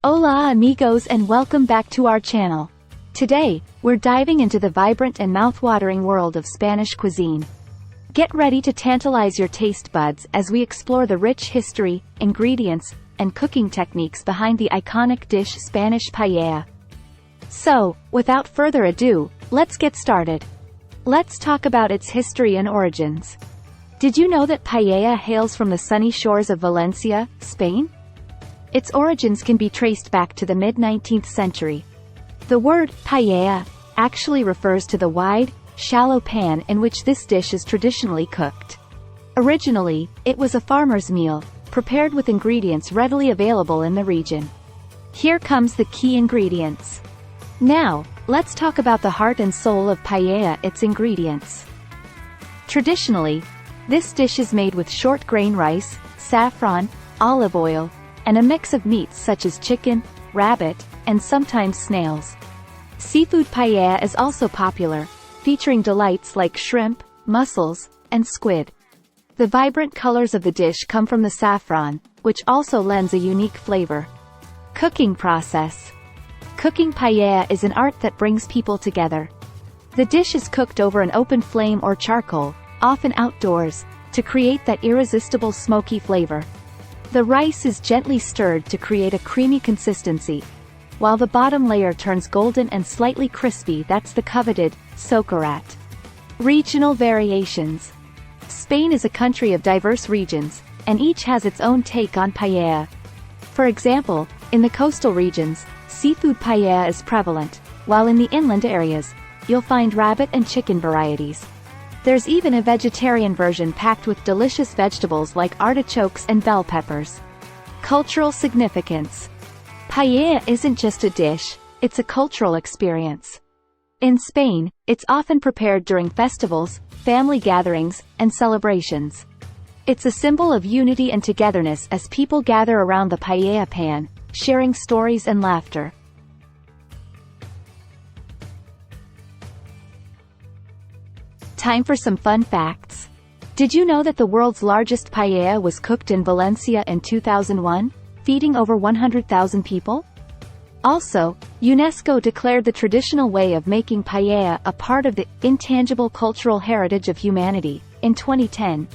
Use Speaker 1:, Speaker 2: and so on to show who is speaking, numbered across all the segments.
Speaker 1: Hola amigos and welcome back to our channel. Today, we're diving into the vibrant and mouth-watering world of Spanish cuisine. Get ready to tantalize your taste buds as we explore the rich history, ingredients, and cooking techniques behind the iconic dish Spanish paella. So, without further ado, let's get started. Let's talk about its history and origins. Did you know that paella hails from the sunny shores of Valencia, Spain? Its origins can be traced back to the mid-19th century. The word paella actually refers to the wide, shallow pan in which this dish is traditionally cooked. Originally, it was a farmer's meal, prepared with ingredients readily available in the region. Here comes the key ingredients. Now, let's talk about the heart and soul of paella, its ingredients. Traditionally, this dish is made with short grain rice, saffron, olive oil, and a mix of meats such as chicken, rabbit, and sometimes snails. Seafood paella is also popular, featuring delights like shrimp, mussels, and squid. The vibrant colors of the dish come from the saffron, which also lends a unique flavor. Cooking process. Cooking paella is an art that brings people together. The dish is cooked over an open flame or charcoal, often outdoors, to create that irresistible smoky flavor. The rice is gently stirred to create a creamy consistency, while the bottom layer turns golden and slightly crispy. That's the coveted Socarrat. Regional variations. Spain is a country of diverse regions, and each has its own take on paella. For example, in the coastal regions, seafood paella is prevalent, while in the inland areas, you'll find rabbit and chicken varieties. There's even a vegetarian version packed with delicious vegetables like artichokes and bell peppers. Cultural significance. Paella isn't just a dish, it's a cultural experience. In Spain, it's often prepared during festivals, family gatherings, and celebrations. It's a symbol of unity and togetherness as people gather around the paella pan, sharing stories and laughter. Time for some fun facts. Did you know that the world's largest paella was cooked in Valencia in 2001, feeding over 100,000 people? Also, UNESCO declared the traditional way of making paella a part of the intangible cultural heritage of humanity in 2010.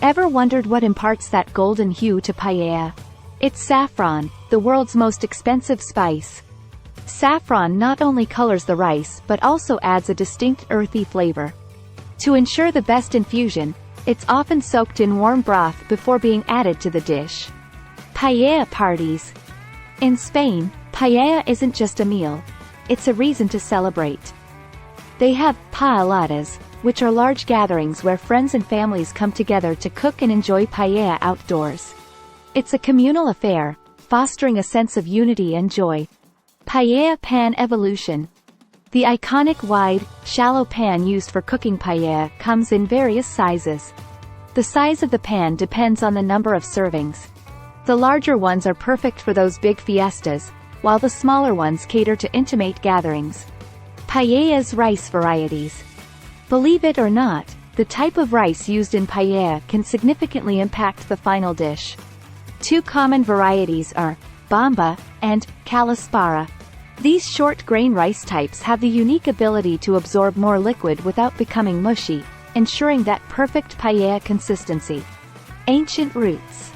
Speaker 1: Ever wondered what imparts that golden hue to paella? It's saffron, the world's most expensive spice. Saffron not only colors the rice but also adds a distinct earthy flavor. To ensure the best infusion, it's often soaked in warm broth before being added to the dish. Paella parties. In Spain, paella isn't just a meal, it's a reason to celebrate. They have paelladas, which are large gatherings where friends and families come together to cook and enjoy paella outdoors. It's a communal affair, fostering a sense of unity and joy. Paella pan evolution. The iconic wide, shallow pan used for cooking paella comes in various sizes. The size of the pan depends on the number of servings. The larger ones are perfect for those big fiestas, while the smaller ones cater to intimate gatherings. Paella's rice varieties. Believe it or not, the type of rice used in paella can significantly impact the final dish. Two common varieties are bamba and calaspara. These short grain rice types have the unique ability to absorb more liquid without becoming mushy, ensuring that perfect paella consistency. Ancient roots.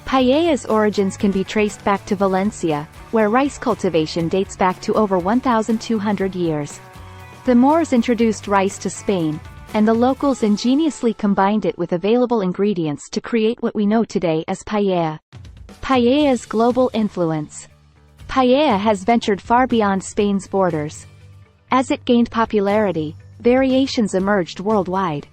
Speaker 1: Paella's origins can be traced back to Valencia, where rice cultivation dates back to over 1,200 years. The Moors introduced rice to Spain, and the locals ingeniously combined it with available ingredients to create what we know today as paella. Paella's global influence. Paella has ventured far beyond Spain's borders. As it gained popularity, variations emerged worldwide.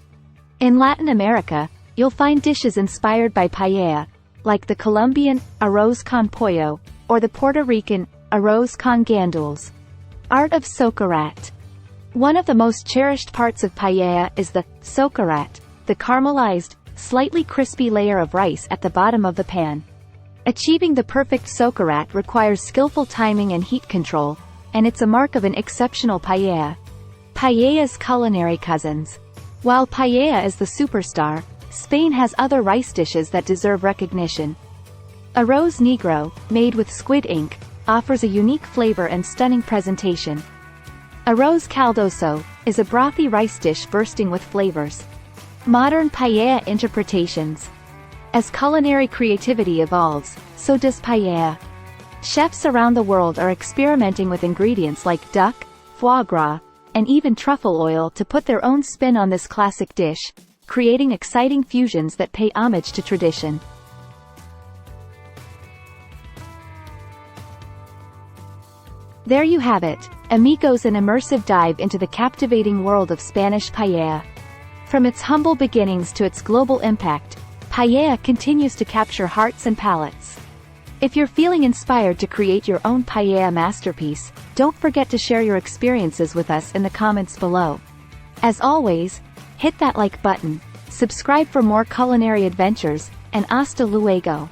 Speaker 1: In Latin America, you'll find dishes inspired by paella, like the Colombian arroz con pollo, or the Puerto Rican arroz con gandules. Art of Socarrat. One of the most cherished parts of paella is the socarrat, the caramelized, slightly crispy layer of rice at the bottom of the pan. Achieving the perfect socarrat requires skillful timing and heat control, and it's a mark of an exceptional paella. Paella's culinary cousins. While paella is the superstar, Spain has other rice dishes that deserve recognition. Arroz negro, made with squid ink, offers a unique flavor and stunning presentation. Arroz caldoso is a brothy rice dish bursting with flavors. Modern paella interpretations. As culinary creativity evolves, so does paella. Chefs around the world are experimenting with ingredients like duck, foie gras, and even truffle oil to put their own spin on this classic dish, creating exciting fusions that pay homage to tradition. There you have it, amigos, an immersive dive into the captivating world of Spanish paella. From its humble beginnings to its global impact, paella continues to capture hearts and palates. If you're feeling inspired to create your own paella masterpiece, don't forget to share your experiences with us in the comments below. As always, hit that like button, subscribe for more culinary adventures, and hasta luego.